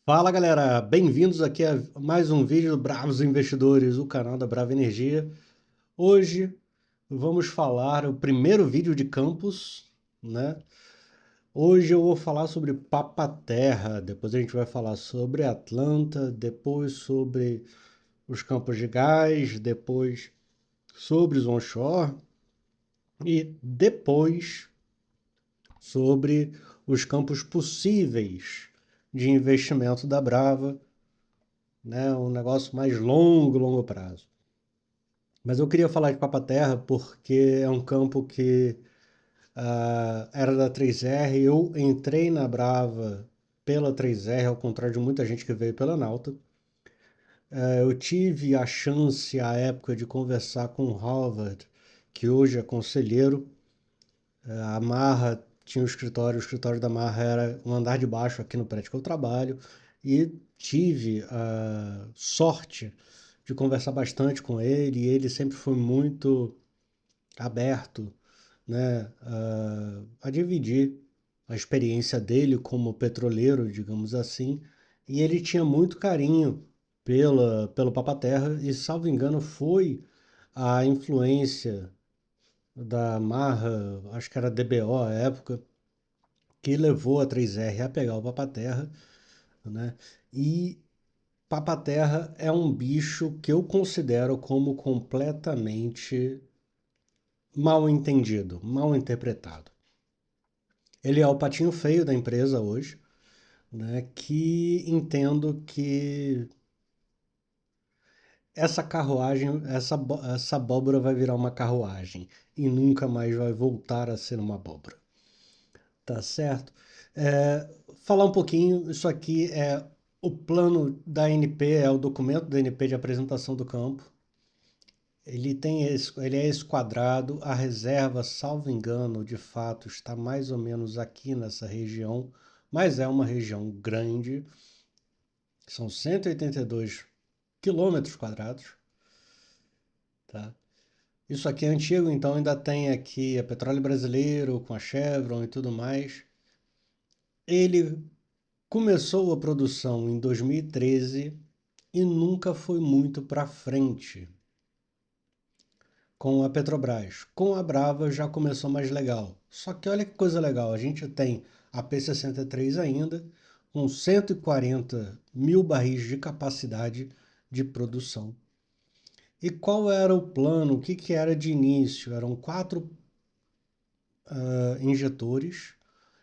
Fala galera, bem-vindos aqui a mais um vídeo do Bravos Investidores, o canal da Brava Energia. Hoje vamos falar o primeiro vídeo de campus, né? Hoje eu vou falar sobre Papa-Terra, depois a gente vai falar sobre Atlanta, depois sobre os campos de gás, depois sobre os onshore e depois sobre os campos possíveis de investimento da Brava, né? Um negócio mais longo prazo. Mas eu queria falar de Papa-Terra porque é um campo que era da 3R. Eu entrei na Brava pela 3R, ao contrário de muita gente que veio pela Nauta. Eu tive a chance, à época, de conversar com o Harvard, que hoje é conselheiro. A Marra tinha o escritório da Marra era um andar de baixo aqui no prédio que eu trabalho, e tive a sorte de conversar bastante com ele, e ele sempre foi muito aberto, né, a dividir a experiência dele como petroleiro, digamos assim, e ele tinha muito carinho pelo Papa-Terra, e salvo engano foi a influência da Marra, acho que era DBO à época, que levou a 3R a pegar o Papa-Terra, né? E Papa-Terra é um bicho que eu considero como completamente mal entendido, mal interpretado. Ele é o patinho feio da empresa hoje, né? Que entendo que essa carruagem, essa abóbora vai virar uma carruagem e nunca mais vai voltar a ser uma abóbora. Tá certo? É, falar um pouquinho, isso aqui é o plano da ANP, é o documento da ANP de apresentação do campo. Ele é esquadrado, a reserva, salvo engano, de fato, está mais ou menos aqui nessa região, mas é uma região grande, são 182 quilômetros quadrados, tá? Isso aqui é antigo, então ainda tem aqui a Petróleo Brasileiro com a Chevron e tudo mais. Ele começou a produção em 2013 e nunca foi muito para frente com a Petrobras. Com a Brava já começou mais legal. Só que olha que coisa legal, a gente tem a P63 ainda, com 140 mil barris de capacidade de produção. E qual era o plano? O que, que era de início? Eram quatro injetores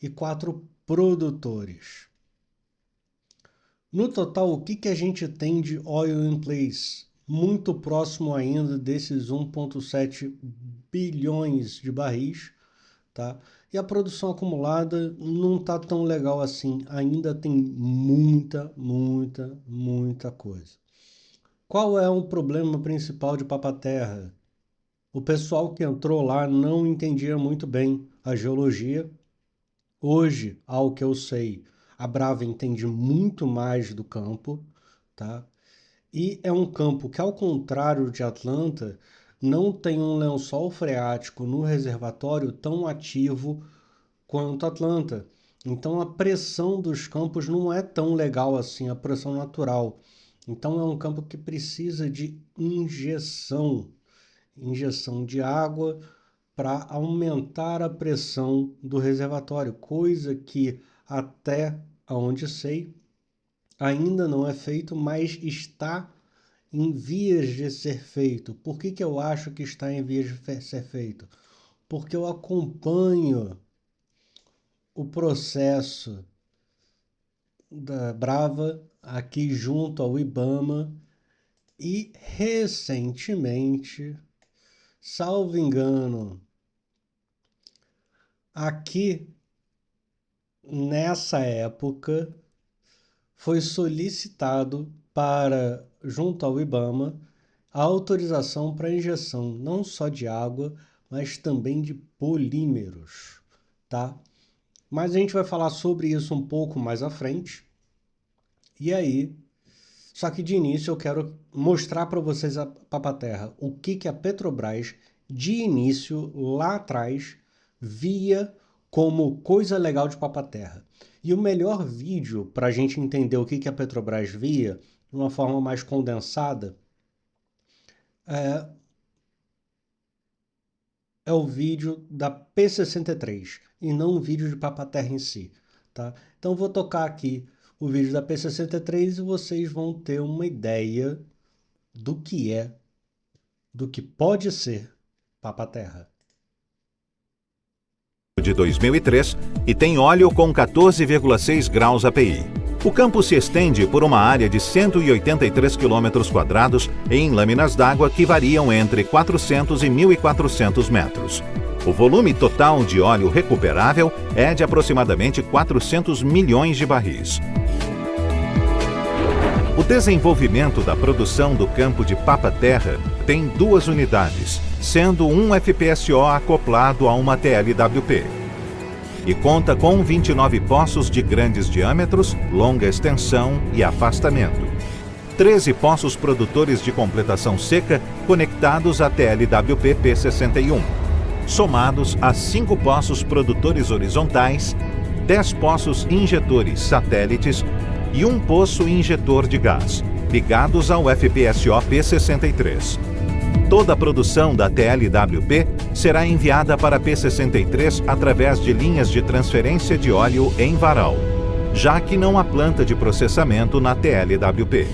e quatro produtores. No total, o que, que a gente tem de oil in place? Muito próximo ainda desses 1,7 bilhões de barris, tá? E a produção acumulada não está tão legal assim. Ainda tem muita coisa. Qual é o problema principal de Papa-Terra? O pessoal que entrou lá não entendia muito bem a geologia. Hoje, ao que eu sei, a Brava entende muito mais do campo, tá? E é um campo que, ao contrário de Atlanta, não tem um lençol freático no reservatório tão ativo quanto Atlanta. Então a pressão dos campos não é tão legal assim, a pressão natural. Então é um campo que precisa de injeção de água para aumentar a pressão do reservatório, coisa que até onde sei ainda não é feito, mas está em vias de ser feito. Por que que eu acho que está em vias de ser feito? Porque eu acompanho o processo da Brava aqui junto ao IBAMA e recentemente, salvo engano, aqui nessa época foi solicitado para, junto ao IBAMA, a autorização para injeção não só de água, mas também de polímeros, tá? Mas a gente vai falar sobre isso um pouco mais à frente. E aí, só que de início eu quero mostrar para vocês a Papa-Terra, o que que a Petrobras de início lá atrás via como coisa legal de Papa-Terra. E o melhor vídeo para a gente entender o que a Petrobras via, de uma forma mais condensada, é o vídeo da P63 e não o vídeo de Papa-Terra em si, tá? Então vou tocar aqui o vídeo da P63 e vocês vão ter uma ideia do que é, do que pode ser Papa-Terra. De 2003 e tem óleo com 14,6 graus API. O campo se estende por uma área de 183 km² em lâminas d'água que variam entre 400 e 1.400 metros. O volume total de óleo recuperável é de aproximadamente 400 milhões de barris. O desenvolvimento da produção do campo de Papa-Terra tem 2 unidades, sendo um FPSO acoplado a uma TLWP. E conta com 29 poços de grandes diâmetros, longa extensão e afastamento. 13 poços produtores de completação seca conectados à TLWP P61, somados a 5 poços produtores horizontais, 10 poços injetores satélites e um poço injetor de gás, ligados ao FPSO P63. Toda a produção da TLWP será enviada para a P63 através de linhas de transferência de óleo em varal, já que não há planta de processamento na TLWP.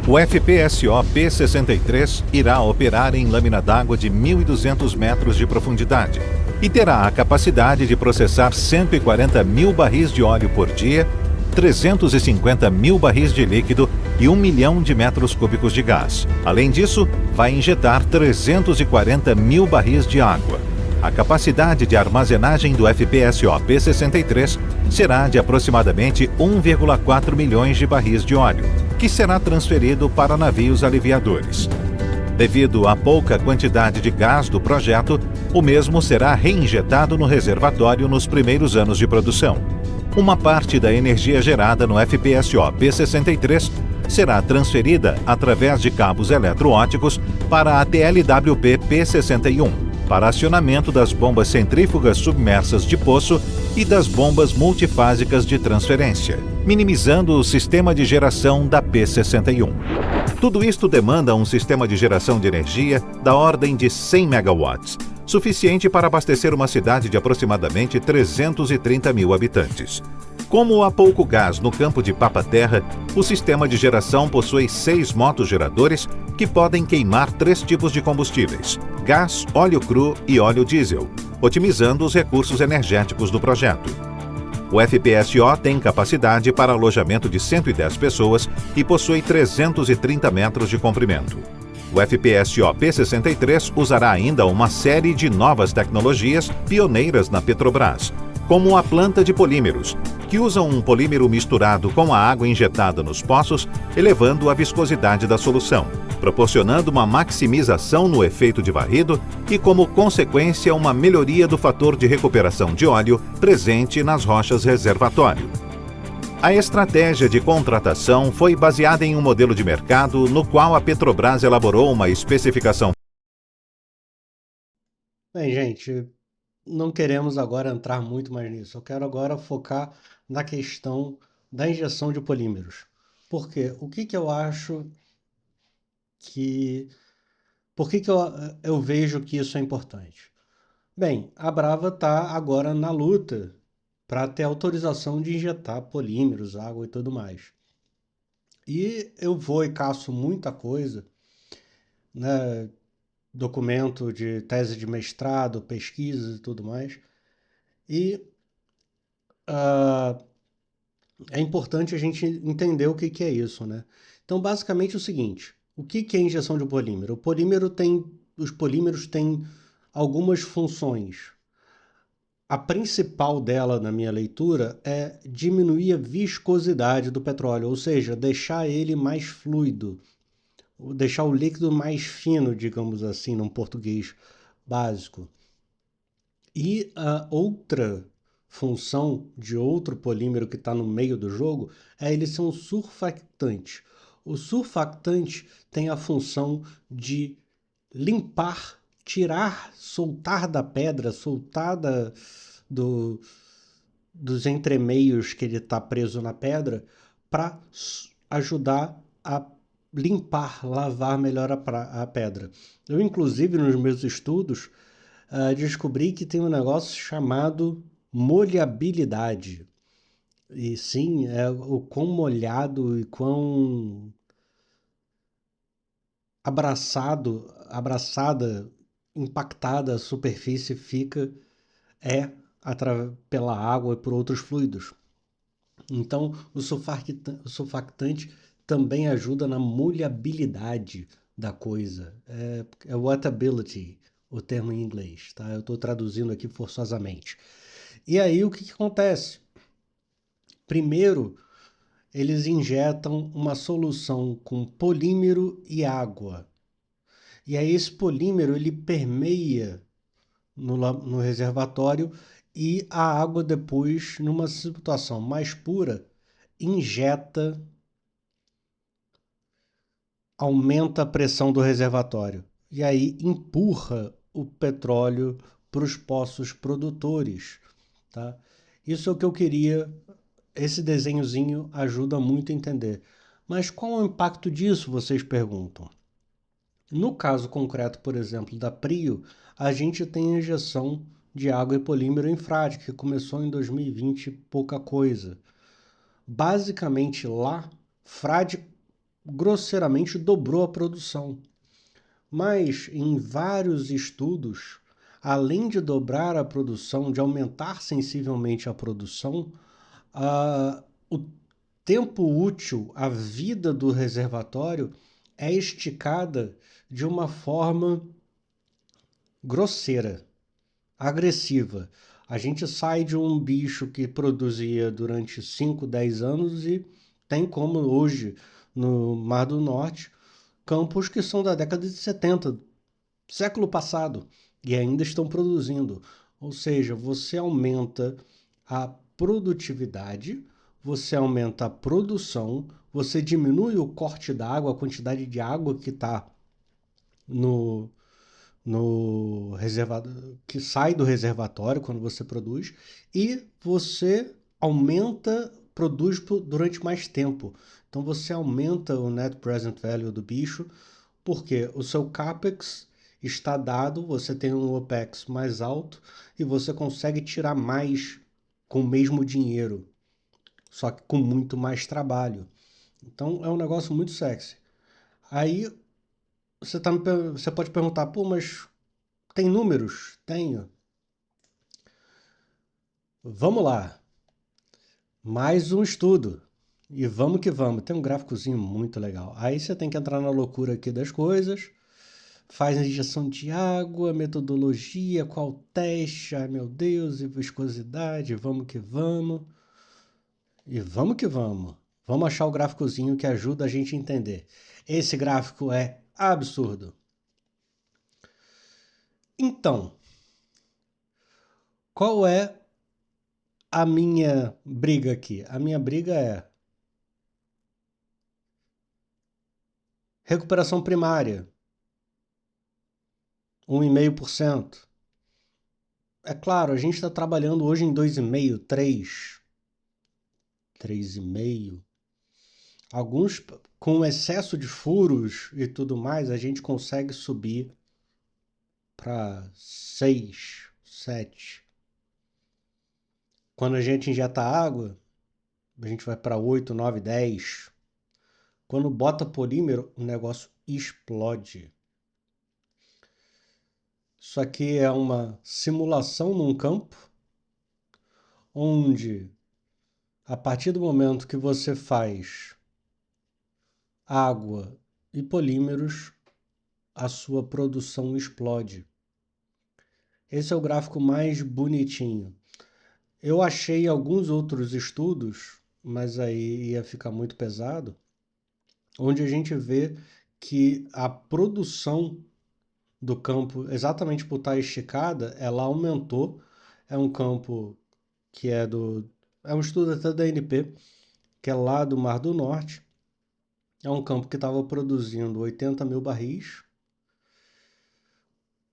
O FPSO P63 irá operar em lâmina d'água de 1.200 metros de profundidade e terá a capacidade de processar 140 mil barris de óleo por dia, 350 mil barris de líquido e 1 milhão de metros cúbicos de gás. Além disso, vai injetar 340 mil barris de água. A capacidade de armazenagem do FPSO P63 será de aproximadamente 1,4 milhões de barris de óleo, que será transferido para navios aliviadores. Devido à pouca quantidade de gás do projeto, o mesmo será reinjetado no reservatório nos primeiros anos de produção. Uma parte da energia gerada no FPSO P63 será transferida através de cabos eletroóticos para a TLWP P61, para acionamento das bombas centrífugas submersas de poço e das bombas multifásicas de transferência, minimizando o sistema de geração da P61. Tudo isto demanda um sistema de geração de energia da ordem de 100 megawatts, suficiente para abastecer uma cidade de aproximadamente 330 mil habitantes. Como há pouco gás no campo de Papa-Terra, o sistema de geração possui 6 motogeradores que podem queimar 3 tipos de combustíveis: gás, óleo cru e óleo diesel, otimizando os recursos energéticos do projeto. O FPSO tem capacidade para alojamento de 110 pessoas e possui 330 metros de comprimento. O FPSO P63 usará ainda uma série de novas tecnologias pioneiras na Petrobras, como a planta de polímeros, que usam um polímero misturado com a água injetada nos poços, elevando a viscosidade da solução, proporcionando uma maximização no efeito de varrido e, como consequência, uma melhoria do fator de recuperação de óleo presente nas rochas reservatório. A estratégia de contratação foi baseada em um modelo de mercado no qual a Petrobras elaborou uma especificação. Bem, gente, não queremos agora entrar muito mais nisso. Eu quero agora focar na questão da injeção de polímeros. Por quê? O que eu acho que... Por que eu vejo que isso é importante? Bem, a Brava está agora na luta para ter autorização de injetar polímeros, água e tudo mais. E eu vou e caço muita coisa, né? Documento de tese de mestrado, pesquisas e tudo mais. E é importante a gente entender o que é isso, né? Então, basicamente é o seguinte: o que é injeção de polímero? Os polímeros têm algumas funções. A principal dela, na minha leitura, é diminuir a viscosidade do petróleo, ou seja, deixar ele mais fluido, deixar o líquido mais fino, digamos assim, num português básico. E a outra função de outro polímero que está no meio do jogo é ele ser um surfactante. O surfactante tem a função de limpar, tirar, soltar da pedra, soltar dos entremeios que ele está preso na pedra para ajudar a limpar, lavar melhor a pedra. Eu, inclusive, nos meus estudos, descobri que tem um negócio chamado molhabilidade. E sim, é o quão molhado e quão abraçada, impactada a superfície fica pela água e por outros fluidos. Então, o surfactante também ajuda na molhabilidade da coisa. É wattability, o termo em inglês, tá? Eu estou traduzindo aqui forçosamente. E aí, o que acontece? Primeiro, eles injetam uma solução com polímero e água. E aí esse polímero ele permeia no reservatório e a água depois, numa situação mais pura, injeta, aumenta a pressão do reservatório. E aí empurra o petróleo para os poços produtores. Tá? Isso é o que eu queria. Esse desenhozinho ajuda muito a entender. Mas qual é o impacto disso, vocês perguntam? No caso concreto, por exemplo, da Prio, a gente tem a injeção de água e polímero em Frade, que começou em 2020, pouca coisa. Basicamente lá, Frade grosseiramente dobrou a produção. Mas em vários estudos, além de dobrar a produção, de aumentar sensivelmente a produção, o tempo útil, a vida do reservatório é esticada de uma forma grosseira, agressiva. A gente sai de um bicho que produzia durante 5, 10 anos e tem como hoje, no Mar do Norte, campos que são da década de 70, século passado, e ainda estão produzindo. Ou seja, você aumenta a produtividade, você aumenta a produção, você diminui o corte da água, a quantidade de água que está no reservatório, que sai do reservatório quando você produz, e você produz durante mais tempo. Então você aumenta o net present value do bicho, porque o seu capex está dado, você tem um opex mais alto e você consegue tirar mais com o mesmo dinheiro, só que com muito mais trabalho. Então é um negócio muito sexy. Aí você pode perguntar, pô, mas tem números? Tenho. Vamos lá. Mais um estudo. E vamos que vamos. Tem um gráficozinho muito legal. Aí você tem que entrar na loucura aqui das coisas. Faz a injeção de água, metodologia, qual teste, ai meu Deus, e viscosidade, vamos que vamos. E vamos que vamos. Vamos achar o gráficozinho que ajuda a gente a entender. Esse gráfico é absurdo. Então, qual é a minha briga aqui? A minha briga é recuperação primária, 1,5%. É claro, a gente está trabalhando hoje em 2,5%, 3%, 3,5%. Alguns, com excesso de furos e tudo mais, a gente consegue subir para 6, 7. Quando a gente injeta água, a gente vai para 8, 9, 10. Quando bota polímero, o negócio explode. Isso aqui é uma simulação num campo, onde, a partir do momento que você faz água e polímeros, a sua produção explode. Esse é o gráfico mais bonitinho. Eu achei alguns outros estudos, mas aí ia ficar muito pesado, onde a gente vê que a produção do campo, exatamente por estar esticada, ela aumentou. É um campo que é um estudo até da ANP, que é lá do Mar do Norte. É um campo que estava produzindo 80 mil barris,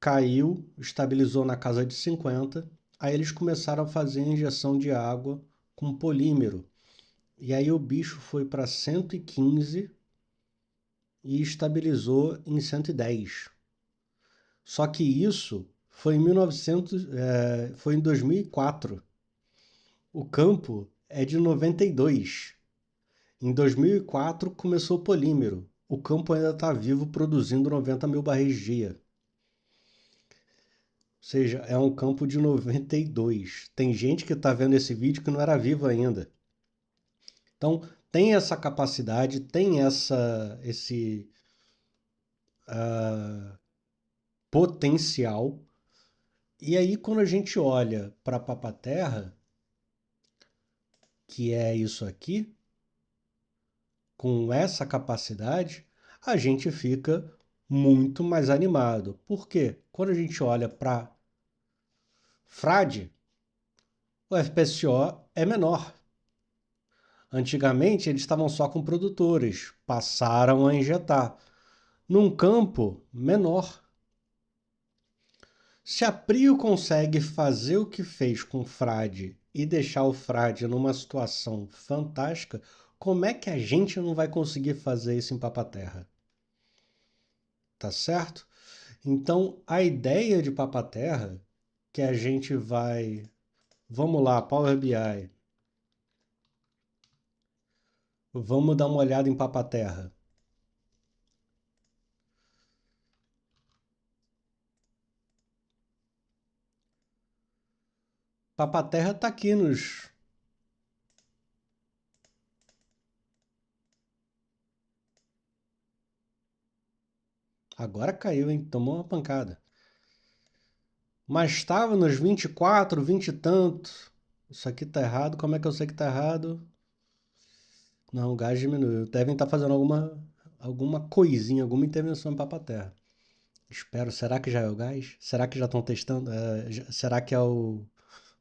caiu, estabilizou na casa de 50. Aí eles começaram a fazer injeção de água com polímero. E aí o bicho foi para 115 e estabilizou em 110. Só que isso foi foi em 2004. O campo é de 92. Em 2004 começou o polímero. O campo ainda está vivo, produzindo 90 mil barris dia. Ou seja, é um campo de 92. Tem gente que está vendo esse vídeo que não era vivo ainda. Então, tem essa capacidade, tem esse potencial. E aí, quando a gente olha para a Papa-Terra, que é isso aqui, com essa capacidade, a gente fica muito mais animado. Por quê? Quando a gente olha para Frade, o FPSO é menor. Antigamente, eles estavam só com produtores, passaram a injetar num campo menor. Se a Prio consegue fazer o que fez com o Frade e deixar o Frade numa situação fantástica, como é que a gente não vai conseguir fazer isso em Papa-Terra? Tá certo? Então, a ideia de Papa-Terra, que a gente vai... Vamos lá, Power BI. Vamos dar uma olhada em Papa-Terra. Papa-Terra está aqui nos... Agora caiu, hein? Tomou uma pancada. Mas estava nos 24, 20 e tanto. Isso aqui tá errado. Como é que eu sei que tá errado? Não, o gás diminuiu. Devem estar fazendo alguma coisinha, alguma intervenção em Papa-Terra. Espero. Será que já é o gás? Será que já estão testando? Será que é o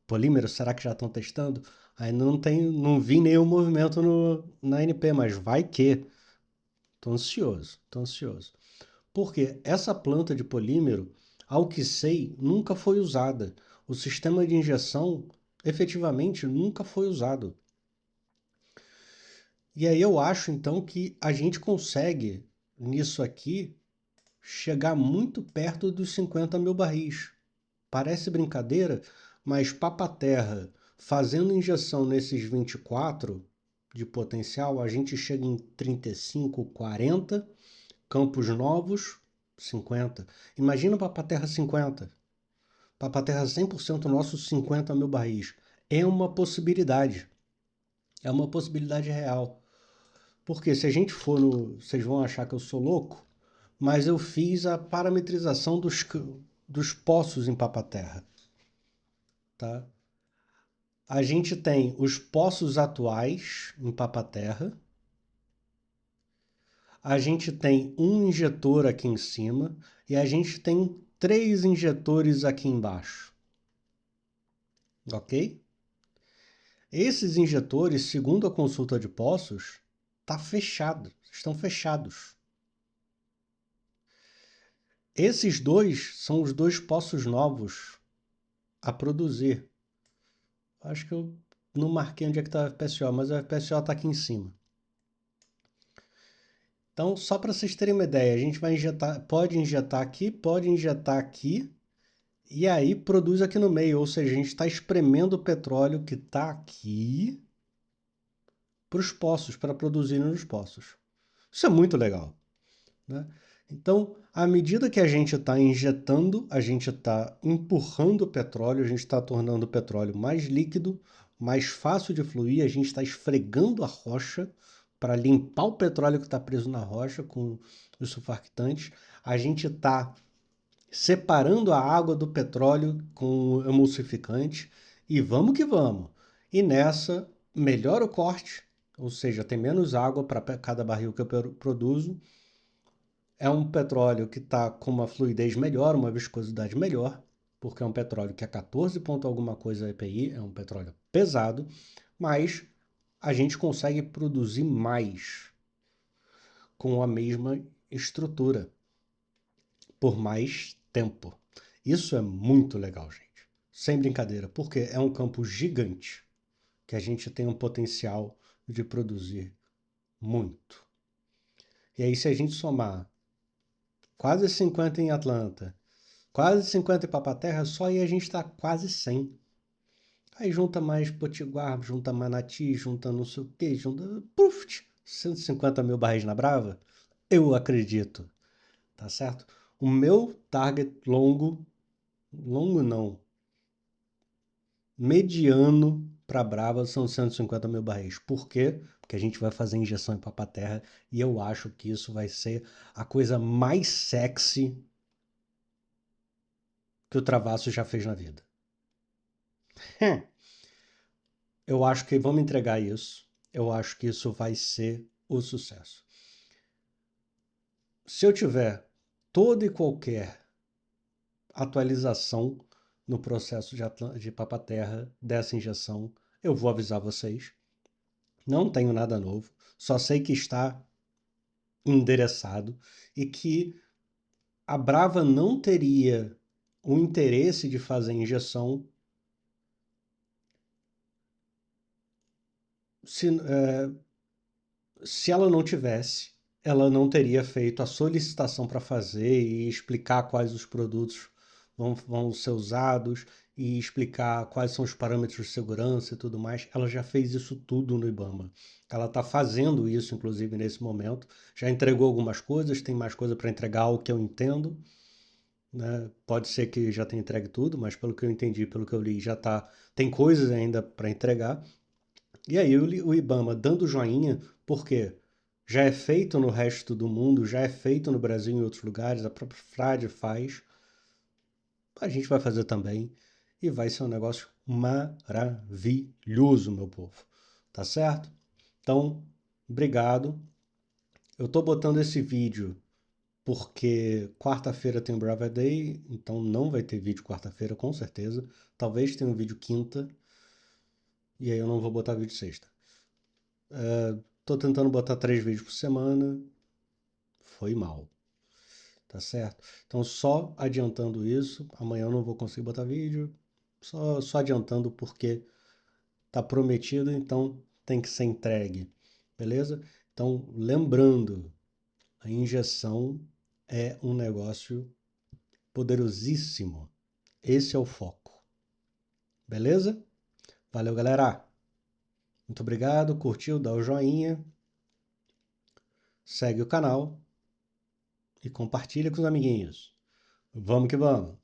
polímero? Será que já estão testando? Ainda não vi nenhum movimento na ANP, mas vai que. Tô ansioso, tô ansioso. Porque essa planta de polímero, ao que sei, nunca foi usada. O sistema de injeção efetivamente nunca foi usado. E aí eu acho então que a gente consegue, nisso aqui, chegar muito perto dos 50 mil barris. Parece brincadeira, mas Papa-Terra, fazendo injeção nesses 24 de potencial, a gente chega em 35, 40, Campos Novos, 50. Imagina Papa-Terra 50. Papa-Terra 100% nosso, 50 mil barris. É uma possibilidade. É uma possibilidade real. Porque se a gente for no... Vocês vão achar que eu sou louco, mas eu fiz a parametrização dos poços em Papa-Terra. Tá? A gente tem os poços atuais em Papa-Terra. A gente tem um injetor aqui em cima e a gente tem 3 injetores aqui embaixo. Ok? Esses injetores, segundo a consulta de poços, estão fechados. Esses dois são os 2 poços novos a produzir. Acho que eu não marquei onde é que está o FPSO, mas o FPSO está aqui em cima. Então, só para vocês terem uma ideia, a gente vai pode injetar aqui, e aí produz aqui no meio, ou seja, a gente está espremendo o petróleo que está aqui para os poços, para produzir nos poços. Isso é muito legal, né? Então, à medida que a gente está injetando, a gente está empurrando o petróleo, a gente está tornando o petróleo mais líquido, mais fácil de fluir, a gente está esfregando a rocha para limpar o petróleo que está preso na rocha com os surfactantes, a gente está separando a água do petróleo com o emulsificante e vamos que vamos. E nessa, melhora o corte, ou seja, tem menos água para cada barril que eu produzo. É um petróleo que está com uma fluidez melhor, uma viscosidade melhor, porque é um petróleo que é 14 ponto alguma coisa EPI, é um petróleo pesado, mas a gente consegue produzir mais com a mesma estrutura, por mais tempo. Isso é muito legal, gente. Sem brincadeira, porque é um campo gigante que a gente tem um potencial de produzir muito. E aí, se a gente somar quase 50 em Atlanta, quase 50 em Papaterra, só aí a gente está quase 100. Aí junta mais Potiguar, junta Manati, junta não sei o quê, junta... Puf, 150 mil barris na Brava? Eu acredito, tá certo? O meu target longo não, mediano para Brava são 150 mil barris. Por quê? Porque a gente vai fazer injeção em Papaterra e eu acho que isso vai ser a coisa mais sexy que o Travasso já fez na vida. Eu acho que vamos entregar isso. Eu acho que isso vai ser o sucesso. Se eu tiver toda e qualquer atualização no processo de Papaterra dessa injeção, eu vou avisar vocês. Não tenho nada novo, só sei que está endereçado e que a Brava não teria o interesse de fazer injeção se ela não tivesse, ela não teria feito a solicitação para fazer e explicar quais os produtos vão ser usados e explicar quais são os parâmetros de segurança e tudo mais. Ela já fez isso tudo no IBAMA. Ela está fazendo isso, inclusive, nesse momento. Já entregou algumas coisas, tem mais coisa para entregar, o que eu entendo. Né? Pode ser que já tenha entregue tudo, mas pelo que eu entendi, pelo que eu li, já tá. Tem coisas ainda para entregar. E aí o IBAMA dando joinha, porque já é feito no resto do mundo, já é feito no Brasil e em outros lugares, a própria Frade faz, a gente vai fazer também e vai ser um negócio maravilhoso, meu povo. Tá certo? Então, obrigado. Eu tô botando esse vídeo porque quarta-feira tem o Brava Day, então não vai ter vídeo quarta-feira, com certeza. Talvez tenha um vídeo quinta, e aí eu não vou botar vídeo sexta. Tô tentando botar 3 vídeos por semana. Foi mal. Tá certo? Então, só adiantando isso. Amanhã eu não vou conseguir botar vídeo. Só adiantando porque tá prometido, então tem que ser entregue. Beleza? Então, lembrando, a injeção é um negócio poderosíssimo. Esse é o foco. Beleza? Valeu, galera! Muito obrigado. Curtiu? Dá o joinha. Segue o canal. E compartilha com os amiguinhos. Vamos que vamos!